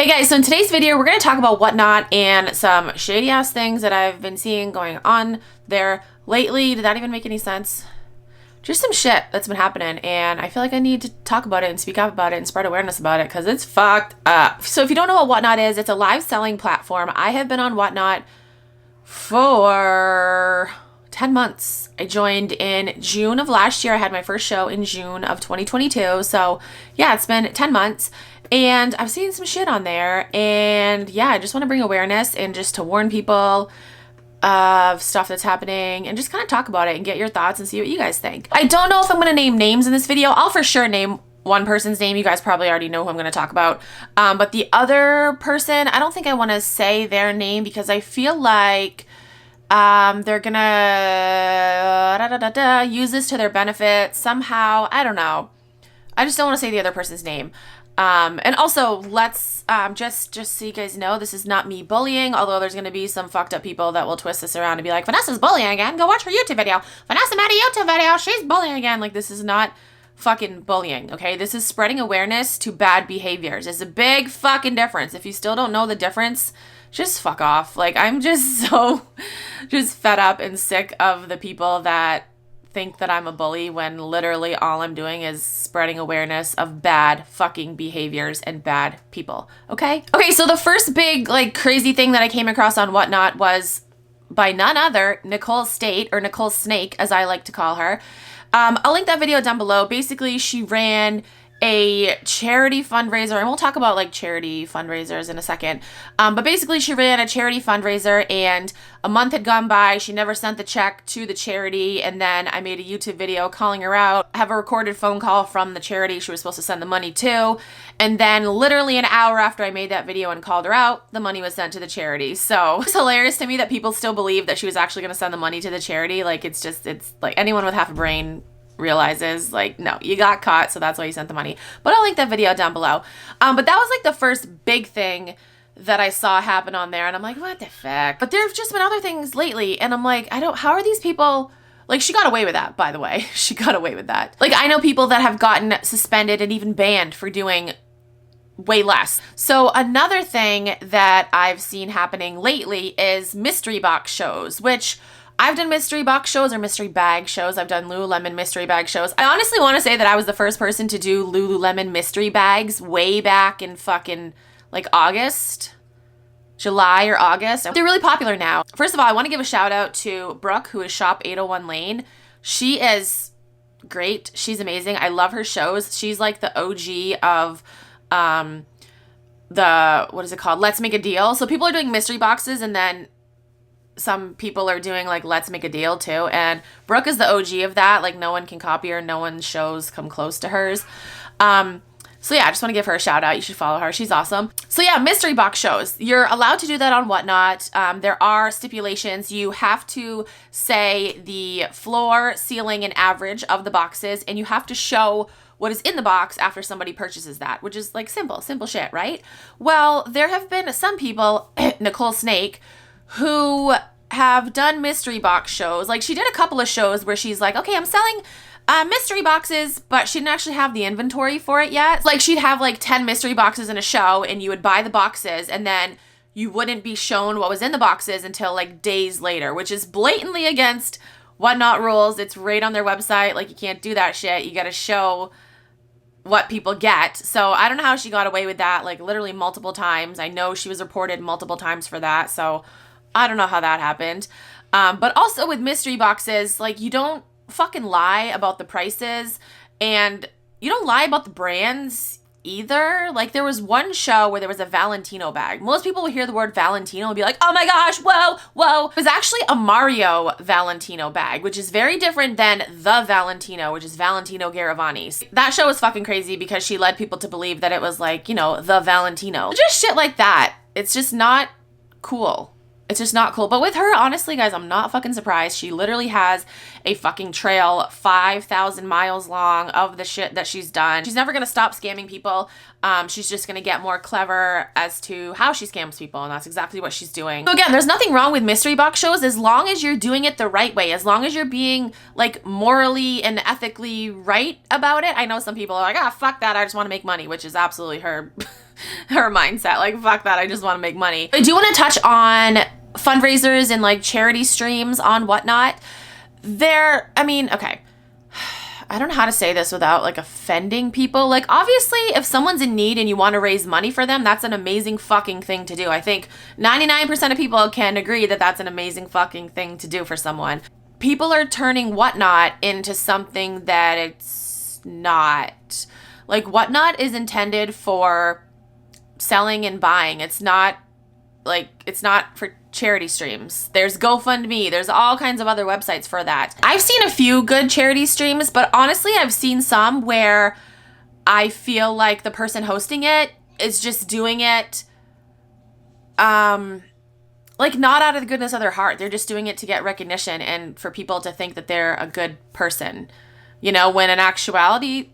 Hey guys, so in today's video, we're going to talk about Whatnot and some shady ass things that I've been seeing going on there lately. Did that even make any sense? Just some shit that's been happening, and I feel like I need to talk about it and speak up about it and spread awareness about it because it's fucked up. So if you don't know what Whatnot is, it's a live selling platform. I have been on Whatnot for 10 months. I joined in June of last year. I had my first show in June of 2022. So yeah, it's been 10 months. And I've seen some shit on there, and yeah, I just want to bring awareness and just to warn people of stuff that's happening and just kind of talk about it and get your thoughts and see what you guys think. I don't know if I'm going to name names in this video. I'll for sure name one person's name. You guys probably already know who I'm going to talk about. But the other person, I don't think I want to say their name because I feel like they're gonna use this to their benefit somehow. I don't know. I just don't want to say the other person's name. And also, let's just so you guys know, this is not me bullying, although there's going to be some fucked up people that will twist this around and be like, Vanessa's bullying again, go watch her YouTube video. Vanessa made a YouTube video, she's bullying again. Like, this is not fucking bullying, okay? This is spreading awareness to bad behaviors. It's a big fucking difference. If you still don't know the difference, just fuck off. Like, I'm just so just fed up and sick of the people that think that I'm a bully when literally all I'm doing is spreading awareness of bad fucking behaviors and bad people. Okay, so the first big like crazy thing that I came across on Whatnot was by none other Nicole State, or Nicole Snake as I like to call her. I'll link that video down below. Basically, she ran a charity fundraiser, and we'll talk about like charity fundraisers in a second. But basically she ran a charity fundraiser, and a month had gone by. She never sent the check to the charity, and then I made a YouTube video calling her out. I have a recorded phone call from the charity she was supposed to send the money to, and then literally an hour after I made that video and called her out, the money was sent to the charity. So it's hilarious to me that people still believe that she was actually going to send the money to the charity. Like, it's like anyone with half a brain realizes, like, no, you got caught, so that's why you sent the money. But I'll link that video down below. But that was like the first big thing that I saw happen on there, and I'm like, what the fuck? But there've just been other things lately, and I'm like, how are these people, like, she got away with that, by the way. She got away with that. Like, I know people that have gotten suspended and even banned for doing way less. So another thing that I've seen happening lately is mystery box shows, which I've done mystery box shows or mystery bag shows. I've done Lululemon mystery bag shows. I honestly want to say that I was the first person to do Lululemon mystery bags way back in fucking like July or August. They're really popular now. First of all, I want to give a shout out to Brooke, who is Shop 801 Lane. She is great. She's amazing. I love her shows. She's like the OG of what is it called? Let's Make a Deal. So people are doing mystery boxes, and then some people are doing like Let's Make a Deal too, and Brooke is the OG of that. Like, no one can copy her, no one's shows come close to hers. So yeah, I just want to give her a shout out. You should follow her, she's awesome. So yeah, mystery box shows, you're allowed to do that on Whatnot. There are stipulations. You have to say the floor, ceiling, and average of the boxes, and you have to show what is in the box after somebody purchases that, which is like simple shit, right? Well, there have been some people, Nicole Snake, who have done mystery box shows. Like, she did a couple of shows where she's like, okay, I'm selling mystery boxes, but she didn't actually have the inventory for it yet. Like, she'd have like 10 mystery boxes in a show, and you would buy the boxes, and then you wouldn't be shown what was in the boxes until like days later, which is blatantly against Whatnot rules. It's right on their website. Like, you can't do that shit. You got to show what people get. So I don't know how she got away with that, like literally multiple times. I know she was reported multiple times for that, so I don't know how that happened. But also with mystery boxes, like, you don't fucking lie about the prices, and you don't lie about the brands either. Like, there was one show where there was a Valentino bag. Most people would hear the word Valentino and be like, oh my gosh, whoa. It was actually a Mario Valentino bag, which is very different than the Valentino, which is Valentino Garavani. That show was fucking crazy because she led people to believe that it was like, you know, the Valentino. Just shit like that. It's just not cool. It's just not cool. But with her, honestly, guys, I'm not fucking surprised. She literally has a fucking trail 5,000 miles long of the shit that she's done. She's never going to stop scamming people. She's just going to get more clever as to how she scams people, and that's exactly what she's doing. So again, there's nothing wrong with mystery box shows as long as you're doing it the right way, as long as you're being like morally and ethically right about it. I know some people are like, ah, fuck that, I just want to make money, which is absolutely her her mindset. Like, fuck that, I just want to make money. I do want to touch on fundraisers and like charity streams on Whatnot. Okay. I don't know how to say this without like offending people. Like, obviously, if someone's in need and you want to raise money for them, that's an amazing fucking thing to do. I think 99% of people can agree that that's an amazing fucking thing to do for someone. People are turning Whatnot into something that it's not. Like, Whatnot is intended for selling and buying. It's not for charity streams. There's GoFundMe. There's all kinds of other websites for that. I've seen a few good charity streams, but honestly, I've seen some where I feel like the person hosting it is just doing it, like, not out of the goodness of their heart. They're just doing it to get recognition and for people to think that they're a good person, you know, when in actuality,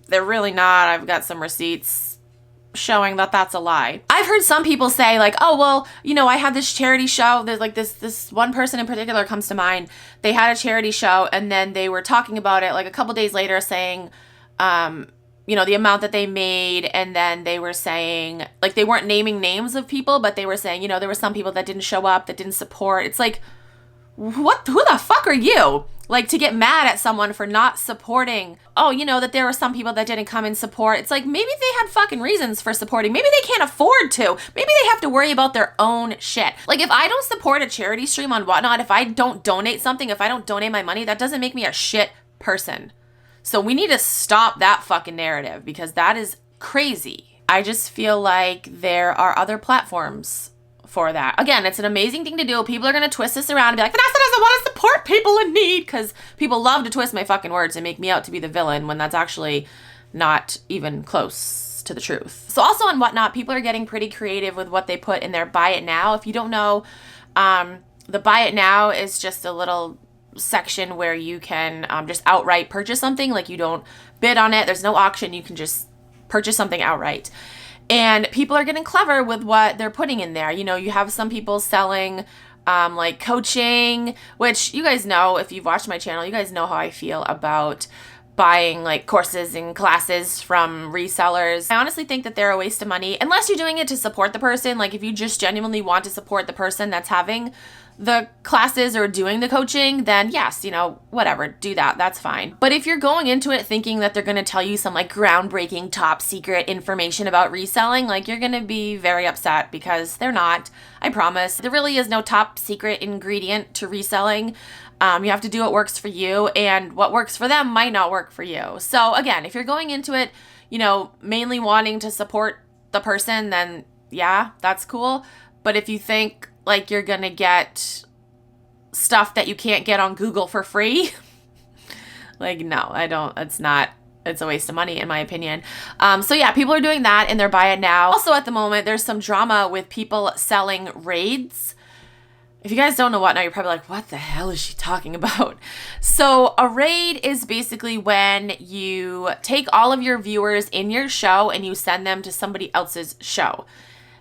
they're really not. I've got some receipts showing that that's a lie. I've heard some people say like, oh, well, you know, I had this charity show. There's like this one person in particular comes to mind. They had a charity show and then they were talking about it like a couple days later saying, you know, the amount that they made. And then they were saying, like, they weren't naming names of people, but they were saying, you know, there were some people that didn't show up, that didn't support. It's like, who the fuck are you? Like, to get mad at someone for not supporting, oh, you know, that there were some people that didn't come and support. It's like, maybe they had fucking reasons for supporting. Maybe they can't afford to. Maybe they have to worry about their own shit. Like, if I don't support a charity stream on Whatnot, if I don't donate something, if I don't donate my money, that doesn't make me a shit person. So we need to stop that fucking narrative because that is crazy. I just feel like there are other platforms for that. Again, it's an amazing thing to do. People are going to twist this around and be like, Vanessa doesn't want to support people in need, because people love to twist my fucking words and make me out to be the villain when that's actually not even close to the truth. So also on Whatnot, people are getting pretty creative with what they put in their buy it now. If you don't know, the buy it now is just a little section where you can just outright purchase something. Like, you don't bid on it. There's no auction. You can just purchase something outright. And people are getting clever with what they're putting in there. You know, you have some people selling like coaching, which you guys know, if you've watched my channel, you guys know how I feel about buying like courses and classes from resellers. I honestly think that they're a waste of money unless you're doing it to support the person. Like, if you just genuinely want to support the person that's having the classes or doing the coaching, then yes, you know, whatever, do that. That's fine. But if you're going into it thinking that they're going to tell you some like groundbreaking top secret information about reselling, like, you're going to be very upset because they're not. I promise. There really is no top secret ingredient to reselling. You have to do what works for you, and what works for them might not work for you. So again, if you're going into it, you know, mainly wanting to support the person, then yeah, that's cool. But if you think like you're gonna get stuff that you can't get on Google for free, like, no, I don't. It's a waste of money in my opinion. So yeah, people are doing that in their buy it now. Also at the moment, there's some drama with people selling raids. If you guys don't know Whatnot, you're probably like, what the hell is she talking about? So a raid is basically when you take all of your viewers in your show and you send them to somebody else's show.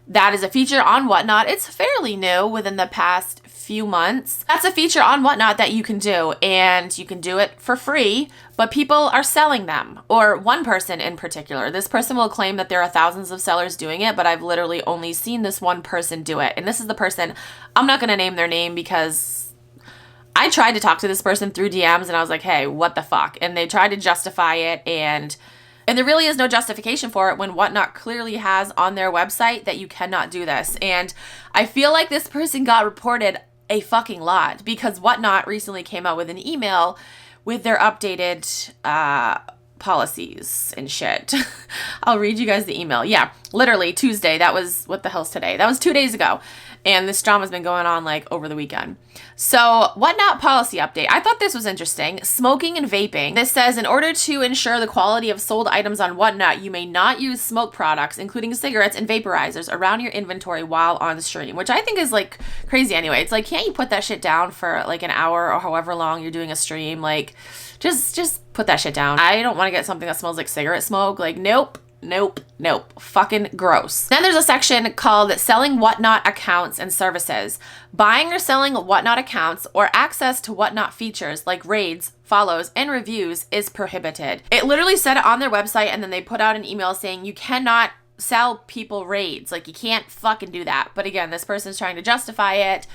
That is a feature on Whatnot. It's fairly new within the past few months. That's a feature on Whatnot that you can do, and you can do it for free, but people are selling them, or one person in particular. This person will claim that there are thousands of sellers doing it, but I've literally only seen this one person do it. And this is the person, I'm not going to name their name because I tried to talk to this person through DMs and I was like, hey, what the fuck? And they tried to justify it, and there really is no justification for it when Whatnot clearly has on their website that you cannot do this. And I feel like this person got reported a fucking lot because Whatnot recently came out with an email with their updated policies and shit. I'll read you guys the email. Yeah, literally Tuesday. That was, what the hell's today? That was 2 days ago. And this drama's been going on like over the weekend. So Whatnot policy update. I thought this was interesting. Smoking and vaping. This says, in order to ensure the quality of sold items on Whatnot, you may not use smoke products, including cigarettes and vaporizers, around your inventory while on stream, which I think is like crazy anyway. It's like, can't you put that shit down for like an hour or however long you're doing a stream? Like, just put that shit down. I don't want to get something that smells like cigarette smoke. Like, nope. Fucking gross. Then there's a section called selling Whatnot accounts and services. Buying or selling Whatnot accounts or access to Whatnot features like raids, follows, and reviews is prohibited. It literally said it on their website, and then they put out an email saying you cannot sell people raids. Like, you can't fucking do that. But again, this person's trying to justify it,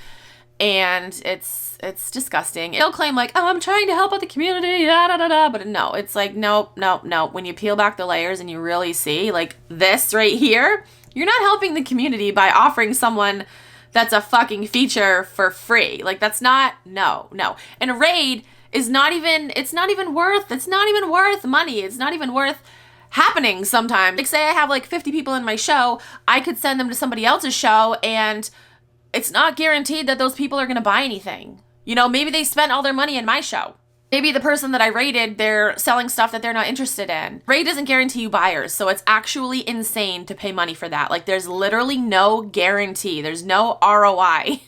and it's disgusting. They'll claim like, oh, I'm trying to help out the community, da da da da. But no, it's like, nope. When you peel back the layers and you really see like this right here, you're not helping the community by offering someone that's a fucking feature for free. Like, that's not, no. And a raid is not even worth money. It's not even worth happening sometimes. Like, say I have like 50 people in my show, I could send them to somebody else's show, and it's not guaranteed that those people are going to buy anything. You know, maybe they spent all their money in my show. Maybe the person that I raided, they're selling stuff that they're not interested in. Raid doesn't guarantee you buyers, so it's actually insane to pay money for that. Like, there's literally no guarantee. There's no ROI.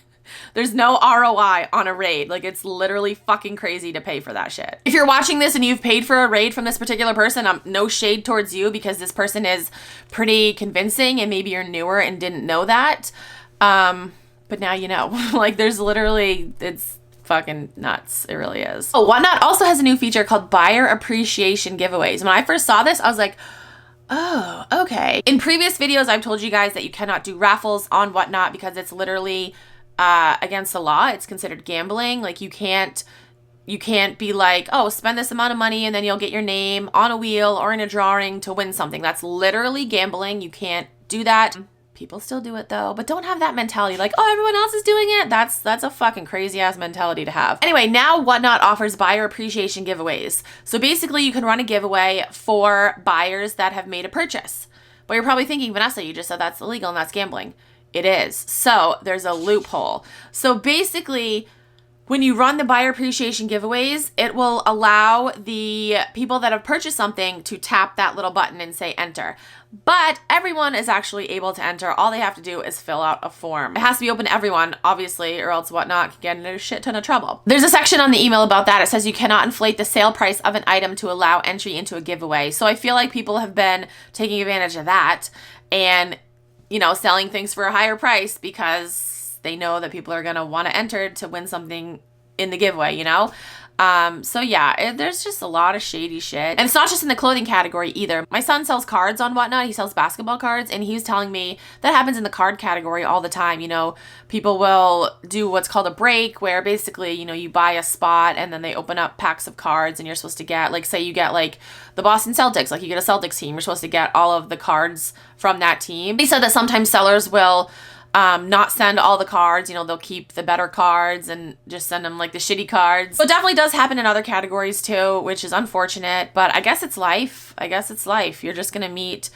There's no ROI on a raid. Like, it's literally fucking crazy to pay for that shit. If you're watching this and you've paid for a raid from this particular person, no shade towards you, because this person is pretty convincing and maybe you're newer and didn't know that. But now you know. Like, there's literally, it's fucking nuts. It really is. Oh, Whatnot also has a new feature called buyer appreciation giveaways. When I first saw this, I was like, oh, okay. In previous videos, I've told you guys that you cannot do raffles on Whatnot because it's literally against the law. It's considered gambling. Like, you can't be like, oh, spend this amount of money and then you'll get your name on a wheel or in a drawing to win something. That's literally gambling. You can't do that. People still do it though, but don't have that mentality like, oh, everyone else is doing it. That's a fucking crazy ass mentality to have. Anyway, now Whatnot offers buyer appreciation giveaways. So basically you can run a giveaway for buyers that have made a purchase. But you're probably thinking, Vanessa, you just said that's illegal and that's gambling. It is. So there's a loophole. So basically, when you run the buyer appreciation giveaways, it will allow the people that have purchased something to tap that little button and say enter. But everyone is actually able to enter. All they have to do is fill out a form. It has to be open to everyone, obviously, or else Whatnot can get into a shit ton of trouble. There's a section on the email about that. It says you cannot inflate the sale price of an item to allow entry into a giveaway. So I feel like people have been taking advantage of that and, you know, selling things for a higher price because they know that people are going to want to enter to win something in the giveaway, you know? So yeah, there's just a lot of shady shit. And it's not just in the clothing category either. My son sells cards on Whatnot. He sells basketball cards, and he's telling me that happens in the card category all the time. You know, people will do what's called a break, where basically, you know, you buy a spot and then they open up packs of cards and you're supposed to get, like, say you get like the Boston Celtics, like you get a Celtics team, you're supposed to get all of the cards from that team. He said that sometimes sellers will not send all the cards, you know, they'll keep the better cards and just send them like the shitty cards. So it definitely does happen in other categories too, which is unfortunate, but I guess it's life. You're just gonna meet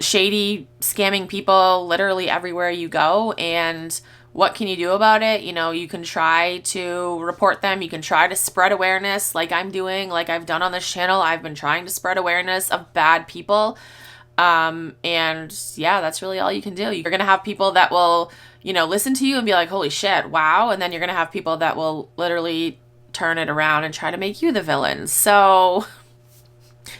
shady, scamming people literally everywhere you go, and what can you do about it? You know, you can try to report them, you can try to spread awareness like I'm doing, like I've done on this channel. I've been trying to spread awareness of bad people. And yeah, that's really all you can do. You're going to have people that will, you know, listen to you and be like, holy shit, wow. And then you're going to have people that will literally turn it around and try to make you the villain. So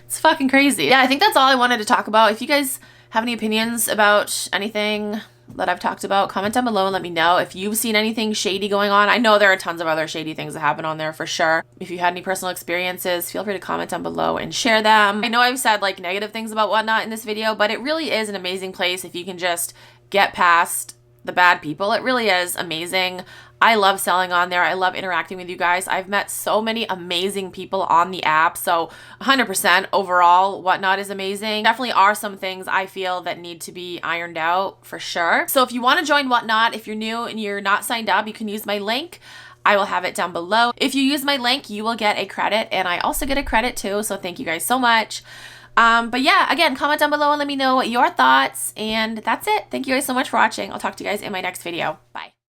it's fucking crazy. Yeah, I think that's all I wanted to talk about. If you guys have any opinions about anything that I've talked about, comment down below and let me know if you've seen anything shady going on. I know there are tons of other shady things that happen on there for sure. If you had any personal experiences, feel free to comment down below and share them. I know I've said like negative things about Whatnot in this video, but it really is an amazing place if you can just get past the bad people. It really is amazing. I love selling on there. I love interacting with you guys. I've met so many amazing people on the app. So 100% overall, Whatnot is amazing. Definitely are some things I feel that need to be ironed out for sure. So if you want to join Whatnot, if you're new and you're not signed up, you can use my link. I will have it down below. If you use my link, you will get a credit, and I also get a credit too. So thank you guys so much. But yeah, again, comment down below and let me know your thoughts. And that's it. Thank you guys so much for watching. I'll talk to you guys in my next video. Bye.